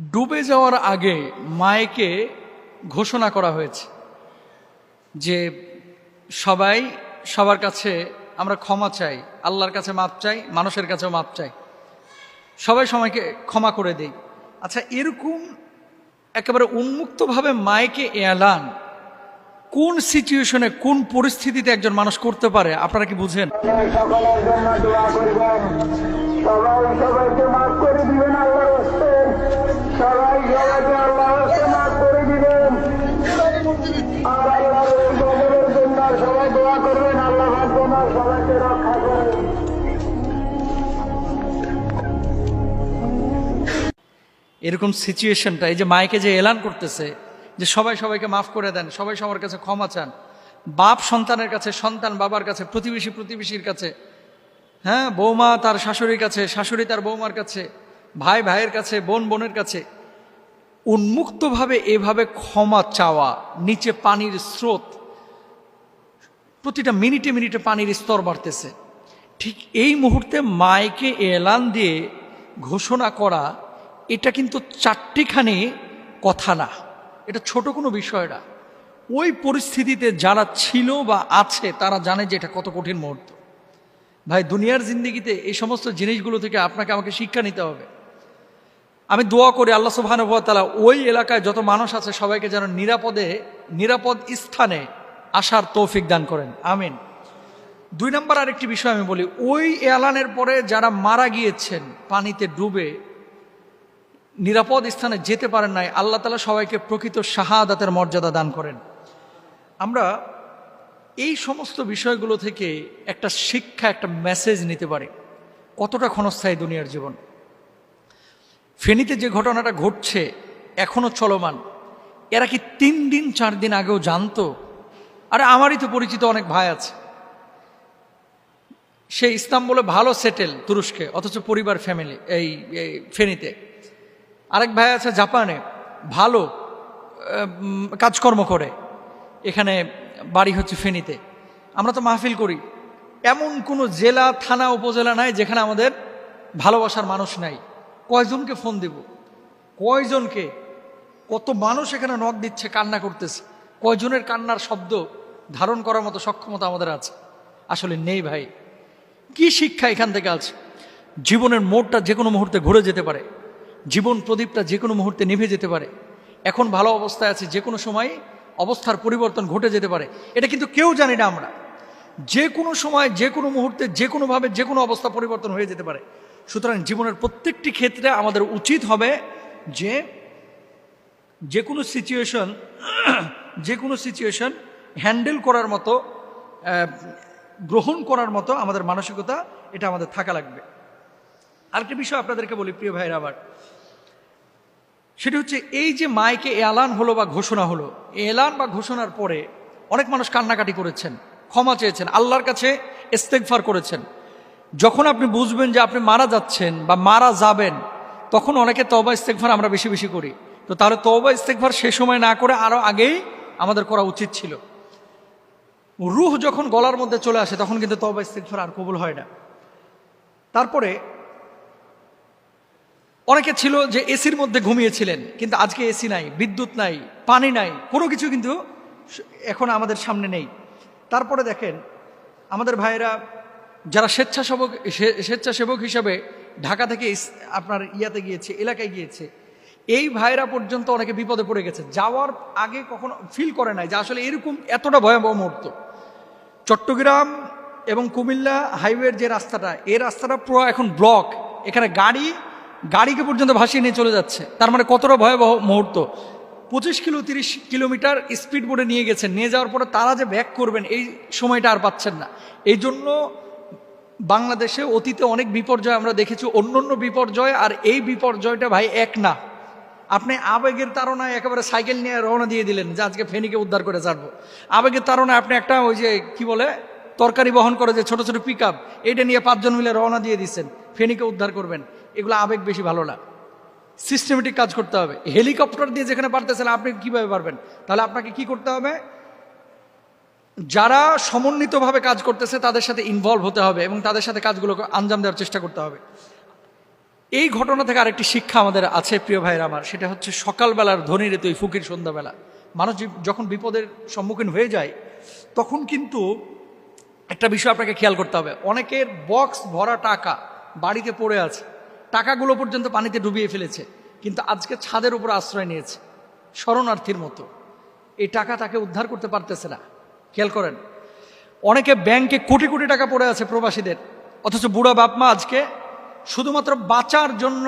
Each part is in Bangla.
ডুবে যাওয়ার আগে মায়েকে ঘোষণা করা হয়েছে যে সবাই সবার কাছে আমরা ক্ষমা চাই, আল্লাহর কাছে মাপ চাই, মানুষের কাছেও মাপ চাই, সবাই সময়কে ক্ষমা করে দেই। আচ্ছা, এরকম একেবারে উন্মুক্তভাবে মায়েকে এলান কোন সিচুয়েশনে, কোন পরিস্থিতিতে একজন মানুষ করতে পারে আপনারা কি বুঝেন? সকলের জন্য দোয়া করবেন, সবাই সবাইকে মাফ করে দিবেন, আল্লাহর হস্তে সবাই সবাইকে আল্লাহর হস্তে মাফ করে দিবেন। আর আল্লাহর এই গজবের জন্য সবাই দোয়া করবেন, আল্লাহ যেন সবাইকে রক্ষা করেন। এরকম সিচুয়েশনটা, এই যে মাইকে যে এলান করতেছে যে সবাই সবাইকে মাফ করে দেন, সবাই সবার কাছে ক্ষমা চান, বাপ সন্তানের কাছে, সন্তান বাবার কাছে, প্রতিবেশী প্রতিবেশীর কাছে, হ্যাঁ, বৌমা তার শাশুড়ির কাছে, শাশুড়ি তার বৌমার কাছে, ভাই ভাইয়ের কাছে, বোন বোনের কাছে, উন্মুক্তভাবে এভাবে ক্ষমা চাওয়া। নিচে পানির স্রোত, প্রতিটা মিনিটে মিনিটে পানির স্তর বাড়তেছে। ঠিক এই মুহূর্তে মাইকে এলান দিয়ে ঘোষণা করা, এটা কিন্তু চারটিখানি কথা না, এটা ছোট কোনো বিষয় না। ওই পরিস্থিতিতে যারা ছিল বা আছে তারা জানে যে এটা কত কঠিন মুহূর্ত। ভাই, দুনিয়ার জিন্দেগিতে এই সমস্ত জিনিসগুলো থেকে আপনাকে আমাকে শিক্ষা নিতে হবে। আমি দোয়া করি আল্লাহ সুবহানাহু ওয়া তাআলা ওই এলাকায় যত মানুষ আছে সবাইকে যেন নিরাপদ স্থানে আসার তৌফিক দান করেন, আমিন। 2 নম্বর আরেকটি বিষয় আমি বলি, ওই এলানের পরে যারা মারা গিয়েছেন পানিতে ডুবে, নিরাপদ স্থানে যেতে পারেন নাই, আল্লাহ তাআলা সবাইকে প্রকৃত শাহাদাতের মর্যাদা দান করেন। আমরা এই সমস্ত বিষয়গুলো থেকে একটা শিক্ষা, একটা মেসেজ নিতে পারি কতটা ক্ষণস্থায়ী দুনিয়ার জীবন। ফেনীতে যে ঘটনাটা ঘটছে এখনো চলমান, এরা কি 3 দিন 4 দিন আগেও জানতো? আরে আমারই তো পরিচিত অনেক ভাই আছে, সে ইস্তাম্বুলে ভালো সেটেল তুরস্কে, অথচ পরিবার ফ্যামিলি এই ফেনীতে। আরেক ভাই আছে জাপানে, ভালো কাজকর্ম করে, এখানে বাড়ি হচ্ছে ফেনীতে। আমরা তো মাহফিল করি, এমন কোনো জেলা থানা উপজেলা নাই যেখানে আমাদের ভালোবাসার মানুষ নাই। কয়জনকে ফোন দেব, কয়জনকে, কত মানুষ এখানে নক দিচ্ছে, কান্না করতেছে, কয়জনের কান্নার শব্দ ধারণ করার মতো সক্ষমতা আমাদের আছে? আসলে নেই ভাই। কি শিক্ষা এখান থেকে আছে? জীবনের মোড়টা যে কোনো মুহূর্তে ঘুরে যেতে পারে, জীবন প্রদীপটা যে কোনো মুহূর্তে নিভে যেতে পারে। এখন ভালো অবস্থায় আছে, যে কোনো সময় অবস্থার পরিবর্তন ঘটে যেতে পারে, এটা কিন্তু কেউ জানি না আমরা। যে কোনো সময়, যে কোনো মুহূর্তে, যে কোনোভাবে, যে কোনো অবস্থা পরিবর্তন হয়ে যেতে পারে। সুতরাং জীবনের প্রত্যেকটি ক্ষেত্রে আমাদের উচিত হবে যে যে কোনো সিচুয়েশন হ্যান্ডেল করার মতো, গ্রহণ করার মতো আমাদের মানসিকতা, এটা আমাদের থাকা লাগবে। আরেকটা বিষয় আপনাদেরকে বলি প্রিয় ভাইরা আমার, সেটা হচ্ছে এই যে মাইকে এলান হলো বা ঘোষণা হলো, এলান বা ঘোষণার পরে অনেক মানুষ কান্নাকাটি করেছেন, ক্ষমা চেয়েছেন, আল্লাহর কাছে ইস্তেগফার করেছেন। যখন আপনি বুঝবেন যে আপনি মারা যাচ্ছেন বা মারা যাবেন, তখন অনেকে তওবা ইস্তেগফার আমরা বেশি বেশি করি। তো তাহলে তওবা ইস্তেগফার সে সময় না করে আরো আগেই আমাদের করা উচিত ছিল। রূহ যখন গলার মধ্যে চলে আসে তখন কিন্তু তওবা ইস্তেগফার আর কবুল হয় না। তারপরে অনেকে ছিল যে এসির মধ্যে ঘুমিয়েছিলেন, কিন্তু আজকে এসি নাই, বিদ্যুৎ নাই, পানি নাই, কোনো কিছু কিন্তু এখন আমাদের সামনে নেই। তারপরে দেখেন আমাদের ভাইয়েরা যারা স্বেচ্ছাসেবক হিসাবে ঢাকা থেকে আপনার ইয়াতে গিয়েছে, এলাকায় গিয়েছে, এই ভাইয়েরা পর্যন্ত অনেকে বিপদে পড়ে গেছে, যাওয়ার আগে কখনো ফিল করে নাই যে আসলে এরকম এতটা ভয়াবহ মুহূর্ত। চট্টগ্রাম এবং কুমিল্লা হাইওয়ের যে রাস্তাটা, এই রাস্তাটা পুরো এখন ব্লক, এখানে গাড়িকে পর্যন্ত ভাসিয়ে নিয়ে চলে যাচ্ছে। তার মানে কতটা ভয়াবহ মুহূর্ত। 25-30 কিলোমিটার স্পিড বোর্ডে নিয়ে গেছেন, নিয়ে যাওয়ার পরে তারা যে ব্যাক করবেন এই সময়টা আর পাচ্ছেন না। এই জন্য বাংলাদেশে অতীতে অনেক বিপর্যয় আমরা দেখেছি, অন্যান্য বিপর্যয় আর এই বিপর্যয়টা ভাই এক না। আপনি আবেগের তাড়নায় একেবারে সাইকেল নিয়ে রওনা দিয়ে দিলেন যে আজকে ফেনীকে উদ্ধার করে ছাড়বো। আবেগের তাড়নায় আপনি একটা ওই যে কি বলে তরকারি বহন করে যে ছোট ছোট পিক আপ, এইটা নিয়ে 5 জন মিলে রওনা দিয়ে দিচ্ছেন ফেনীকে উদ্ধার করবেন। এগুলো আবেগ বেশি ভালো না, সিস্টেমেটিক কাজ করতে হবে। হেলিকপ্টার দিয়ে যেখানে পারতেছেন আপনি কিভাবে পারবেন? তাহলে আপনাকে কি করতে হবে? যারা সমন্বিতভাবে কাজ করতেছে তাদের সাথে ইনভলভ হতে হবে এবং তাদের সাথে কাজগুলোকে আঞ্জাম দেওয়ার চেষ্টা করতে হবে। এই ঘটনা থেকে আরেকটি শিক্ষা আমাদের আছে প্রিয় ভাইয়ের আমার, সেটা হচ্ছে সকালবেলার ধনীরে তুই ফকির সন্ধ্যাবেলা। মানুষ যখন বিপদের সম্মুখীন হয়ে যায় তখন কিন্তু একটা বিষয় আপনাকে খেয়াল করতে হবে, অনেকের বক্স ভরা টাকা বাড়িতে পড়ে আছে, টাকাগুলো পর্যন্ত পানিতে ডুবিয়ে ফেলেছে, কিন্তু আজকে ছাদের উপর আশ্রয় নিয়েছে শরণার্থীর মতো। এই টাকা তাকে উদ্ধার করতে পারতেছে না। খেয়াল করেন, অনেকে ব্যাংকে কোটি কোটি টাকা পড়ে আছে প্রবাসীদের, অথচ বুড়া বাপ মা আজকে শুধুমাত্র বাঁচার জন্য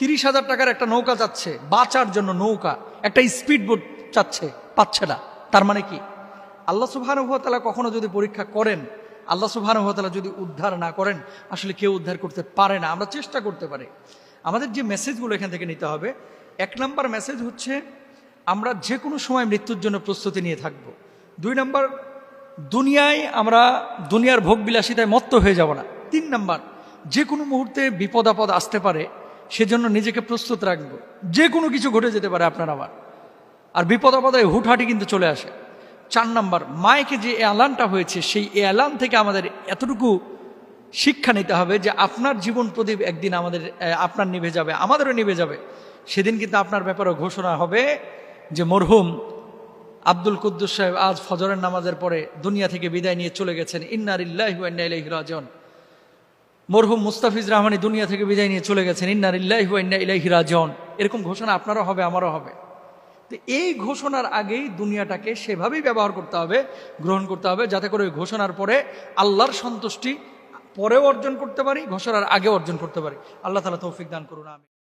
30,000 টাকার একটা নৌকা চাচ্ছে, বাঁচার জন্য নৌকা, একটা স্পিড বোট চাচ্ছে, পাচ্ছে না। তার মানে কি, আল্লাহ সুবহানাহু ওয়া তাআলা কখনো যদি পরীক্ষা করেন, আল্লাহ সুবহানাহু ওয়া তাআলা যদি উদ্ধার না করেন, আসলে কেউ উদ্ধার করতে পারে না। আমরা চেষ্টা করতে পারি। আমাদের যে মেসেজগুলো এখান থেকে নিতে হবে, 1 নম্বর মেসেজ হচ্ছে আমরা যে কোনো সময় মৃত্যুর জন্য প্রস্তুতি নিয়ে থাকব। 2 নম্বর, দুনিয়ায় আমরা দুনিয়ার ভোগ বিলাসিতায় মত্ত হয়ে যাব না। 3 নম্বর, যে কোনো মুহূর্তে বিপদ আপদ আসতে পারে, সেজন্য নিজেকে প্রস্তুত রাখবো। যে কোনো কিছু ঘটে যেতে পারে আপনার আমার, আর বিপদ আপদে হুটহাটি কিন্তু চলে আসে। 4 নম্বর, মাইকে যে এলানটা হয়েছে, সেই এলান থেকে আমাদের এতটুকু শিক্ষা নিতে হবে যে আপনার জীবন প্রদীপ একদিন আপনার নিভে যাবে, আমাদেরও নিভে যাবে। সেদিন কিন্তু আপনার ব্যাপারে ঘোষণা হবে যে মরহুম আব্দুল কুদ্দুস সাহেব আজ ফজরের নামাজের পরে দুনিয়া থেকে বিদায় নিয়ে চলে গেছেন, ইন্না লিল্লাহি ওয়া ইন্না ইলাইহি রাজিউন। মরহুম মুস্তাফিজ রহমানী দুনিয়া থেকে বিদায় নিয়ে চলে গেছেন, ইন্না লিল্লাহি ওয়া ইন্না ইলাইহি রাজিউন। এরকম ঘোষণা আপনারও হবে, আমারও হবে। তো এই ঘোষণার আগেই দুনিয়াটাকে সেভাবেই ব্যবহার করতে হবে, গ্রহণ করতে হবে, যাতে করে ওই ঘোষণার পরে আল্লাহর সন্তুষ্টি পরেও অর্জন করতে পারি, ঘোষণার আগে অর্জন করতে পারি। আল্লাহ তাআলা তৌফিক দান করুন, আমিন।